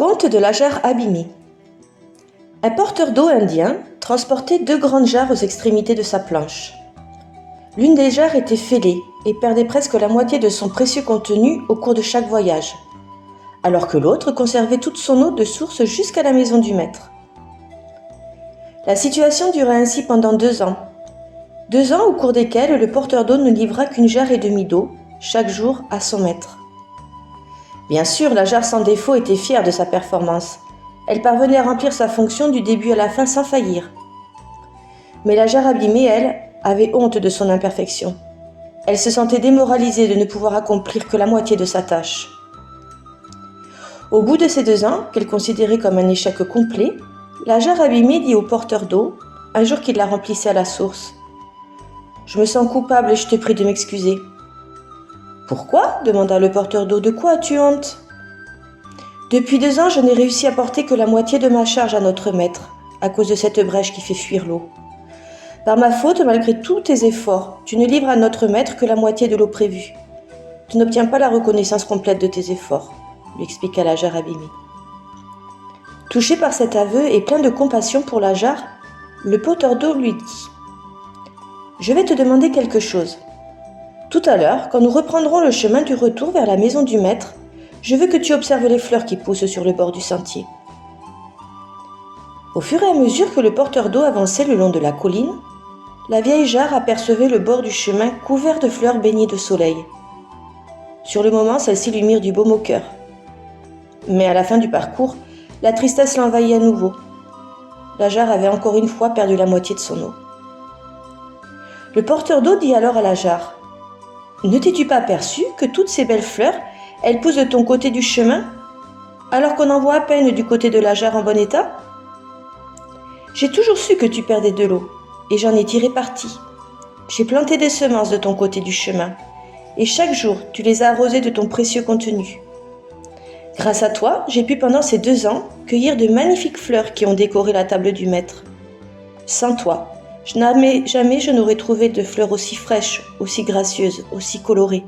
Conte de la jarre abîmée. Un porteur d'eau indien transportait 2 grandes jarres aux extrémités de sa planche. L'une des jarres était fêlée et perdait presque la moitié de son précieux contenu au cours de chaque voyage, alors que l'autre conservait toute son eau de source jusqu'à la maison du maître. La situation dura ainsi pendant 2 ans. 2 ans au cours desquels le porteur d'eau ne livra qu'une jarre et demie d'eau, chaque jour, à son maître. Bien sûr, la jarre sans défaut était fière de sa performance. Elle parvenait à remplir sa fonction du début à la fin sans faillir. Mais la jarre abîmée, elle, avait honte de son imperfection. Elle se sentait démoralisée de ne pouvoir accomplir que la moitié de sa tâche. Au bout de ces 2 ans, qu'elle considérait comme un échec complet, la jarre abîmée dit au porteur d'eau, un jour qu'il la remplissait à la source: « Je me sens coupable et je te prie de m'excuser. » « Pourquoi ?» demanda le porteur d'eau. « De quoi as-tu honte ?»« Depuis 2 ans, je n'ai réussi à porter que la moitié de ma charge à notre maître, à cause de cette brèche qui fait fuir l'eau. Par ma faute, malgré tous tes efforts, tu ne livres à notre maître que la moitié de l'eau prévue. Tu n'obtiens pas la reconnaissance complète de tes efforts, » lui expliqua la jarre abîmée. Touché par cet aveu et plein de compassion pour la jarre, le porteur d'eau lui dit: « Je vais te demander quelque chose. Tout à l'heure, quand nous reprendrons le chemin du retour vers la maison du maître, je veux que tu observes les fleurs qui poussent sur le bord du sentier. » Au fur et à mesure que le porteur d'eau avançait le long de la colline, la vieille jarre apercevait le bord du chemin couvert de fleurs baignées de soleil. Sur le moment, celles-ci lui mirent du baume au cœur. Mais à la fin du parcours, la tristesse l'envahit à nouveau. La jarre avait encore une fois perdu la moitié de son eau. Le porteur d'eau dit alors à la jarre: « Ne t'es-tu pas aperçu que toutes ces belles fleurs, elles poussent de ton côté du chemin, alors qu'on en voit à peine du côté de la jarre en bon état ? J'ai toujours su que tu perdais de l'eau, et j'en ai tiré parti. J'ai planté des semences de ton côté du chemin, et chaque jour tu les as arrosées de ton précieux contenu. Grâce à toi, j'ai pu pendant ces 2 ans cueillir de magnifiques fleurs qui ont décoré la table du maître. Sans toi, jamais je n'aurais trouvé de fleurs aussi fraîches, aussi gracieuses, aussi colorées.